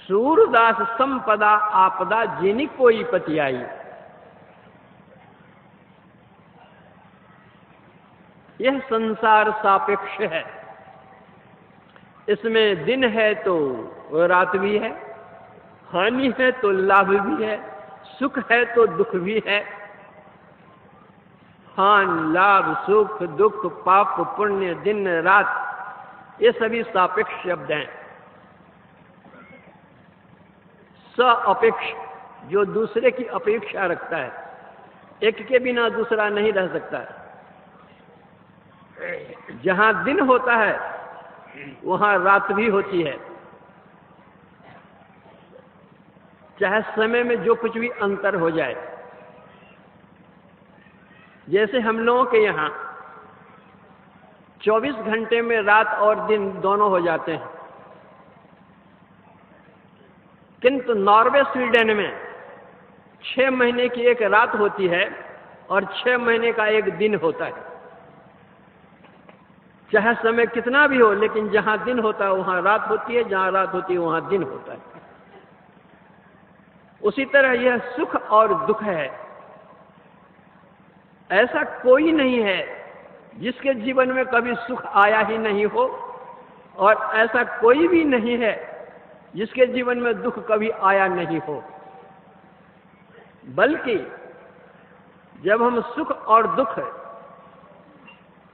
सूरदास संपदा आपदा जिनि कोई पति आई। यह संसार सापेक्ष है, इसमें दिन है तो रात भी है, हानि है तो लाभ भी है, सुख है तो दुख भी है। हानि लाभ सुख दुख पाप पुण्य दिन रात ये सभी सापेक्ष शब्द हैं। सापेक्ष जो दूसरे की अपेक्षा रखता है, एक के बिना दूसरा नहीं रह सकता है। जहां दिन होता है वहां रात भी होती है, चाहे समय में जो कुछ भी अंतर हो जाए। जैसे हम लोगों के यहाँ 24 घंटे में रात और दिन दोनों हो जाते हैं, किंतु नॉर्वे स्वीडन में 6 महीने की एक रात होती है और 6 महीने का एक दिन होता है। चाहे समय कितना भी हो, लेकिन जहां दिन होता है वहां रात होती है, जहां रात होती है वहां दिन होता है। उसी तरह यह सुख और दुख है। ऐसा कोई नहीं है जिसके जीवन में कभी सुख आया ही नहीं हो, और ऐसा कोई भी नहीं है जिसके जीवन में दुख कभी आया नहीं हो। बल्कि जब हम सुख और दुख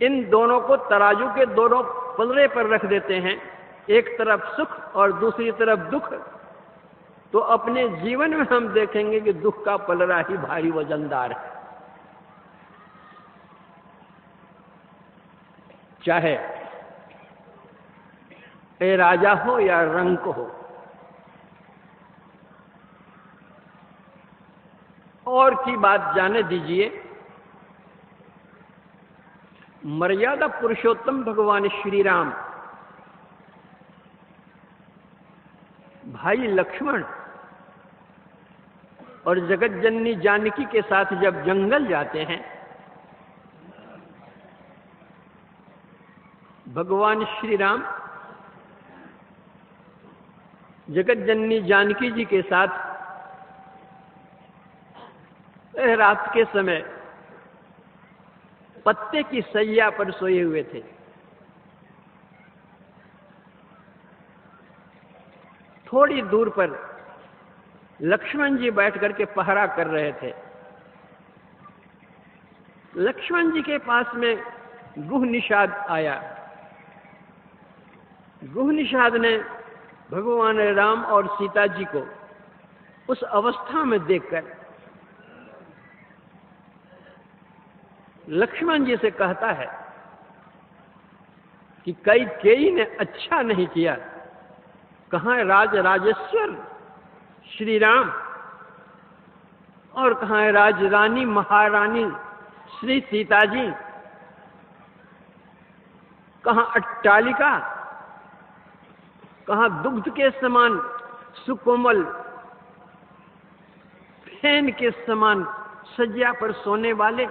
इन दोनों को तराजू के दोनों पलड़े पर रख देते हैं, एक तरफ सुख और दूसरी तरफ दुख, तो अपने जीवन में हम देखेंगे कि दुख का पलड़ा ही भारी वजनदार है। चाहे ए राजा हो या रंक हो। और की बात जाने दीजिए, मर्यादा पुरुषोत्तम भगवान श्री राम भाई लक्ष्मण और जगत जननी जानकी के साथ जब जंगल जाते हैं, भगवान श्री राम जगत जननी जानकी जी के साथ रात के समय पत्ते की सैया पर सोए हुए थे। थोड़ी दूर पर लक्ष्मण जी बैठ करके पहरा कर रहे थे। लक्ष्मण जी के पास में गुह निषाद आया। गुह निषाद ने भगवान राम और सीता जी को उस अवस्था में देखकर लक्ष्मण जी से कहता है कि कैकेयी ने अच्छा नहीं किया। कहाँ है राज राजेश्वर श्री राम, और कहाँ है राजरानी महारानी श्री सीता जी, कहाँ अट्टालिका, कहाँ दुग्ध के समान सुकोमल फैन के समान सज्जा पर सोने वाले,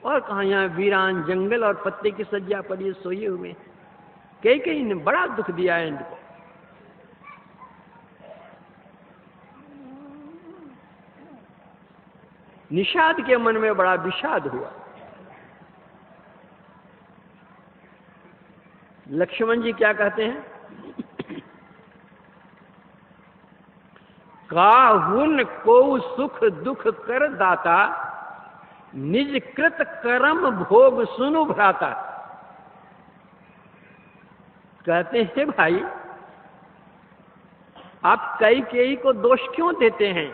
और कहाँ यहाँ वीरान जंगल और पत्ते की सज्जा पर ये सोए हुए। कैकेयी ने बड़ा दुख दिया है इनको। निषाद के मन में बड़ा विषाद हुआ। लक्ष्मण जी क्या कहते हैं? काहुन को सुख दुख कर दाता, निज कृत कर्म भोग सुनु भ्राता। कहते हैं भाई, आप कैकेयी को दोष क्यों देते हैं?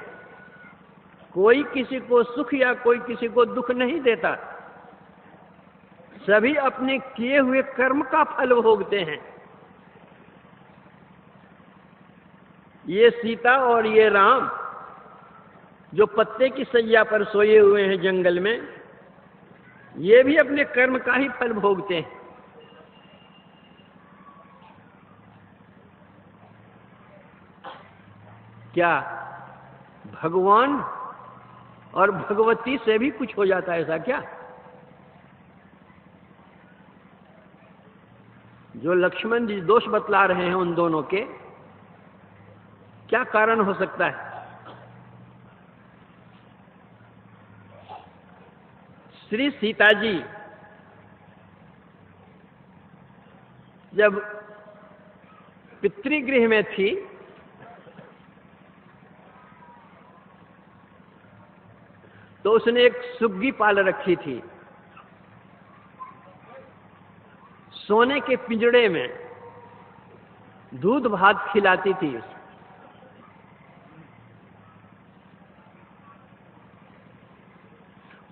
कोई किसी को सुख या कोई किसी को दुख नहीं देता, सभी अपने किए हुए कर्म का फल भोगते हैं। ये सीता और ये राम जो पत्ते की सैया पर सोए हुए हैं जंगल में, ये भी अपने कर्म का ही फल भोगते हैं। क्या भगवान और भगवती से भी कुछ हो जाता है ऐसा क्या? जो लक्ष्मण जी दोष बतला रहे हैं उन दोनों के, क्या कारण हो सकता है? श्री सीता जी जब पितृगृह में थी तो उसने एक सुग्गी पाल रखी थी। सोने के पिंजड़े में दूध भात खिलाती थी।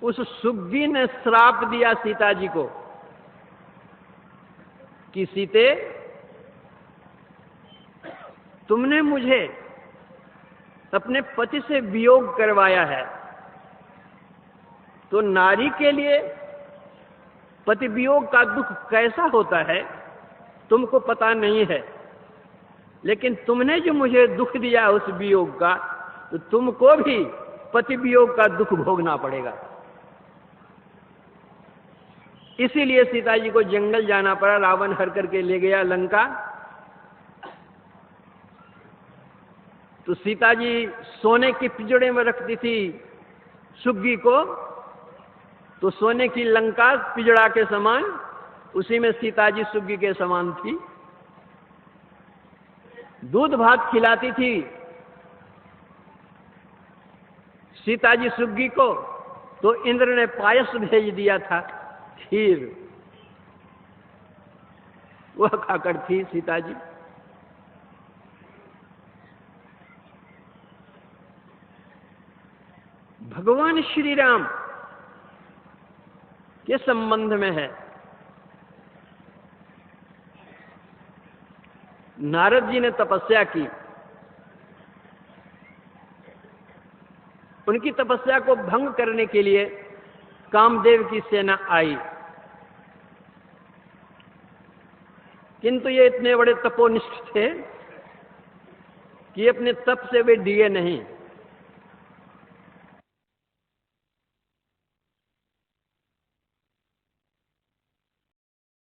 उस सुग्गी ने श्राप दिया सीता जी को कि सीते, तुमने मुझे अपने पति से वियोग करवाया है, तो नारी के लिए पति वियोग का दुख कैसा होता है तुमको पता नहीं है, लेकिन तुमने जो मुझे दुख दिया उस वियोग का, तो तुमको भी पति वियोग का दुख भोगना पड़ेगा। इसीलिए सीता जी को जंगल जाना पड़ा। रावण हर करके ले गया लंका। तो सीता जी सोने के पिंजड़े में रखती थी सुग्गी को, तो सोने की लंका पिंजड़ा के समान, उसी में सीता जी सुग्गी के समान थी। दूध भात खिलाती थी सीता जी सुग्गी को, तो इंद्र ने पायस भेज दिया था, खीर, वह खाकर थी सीता जी। भगवान श्री राम के संबंध में है। नारद जी ने तपस्या की, उनकी तपस्या को भंग करने के लिए कामदेव की सेना आई, किंतु ये इतने बड़े तपोनिष्ठ थे कि अपने तप से वे डिगे नहीं।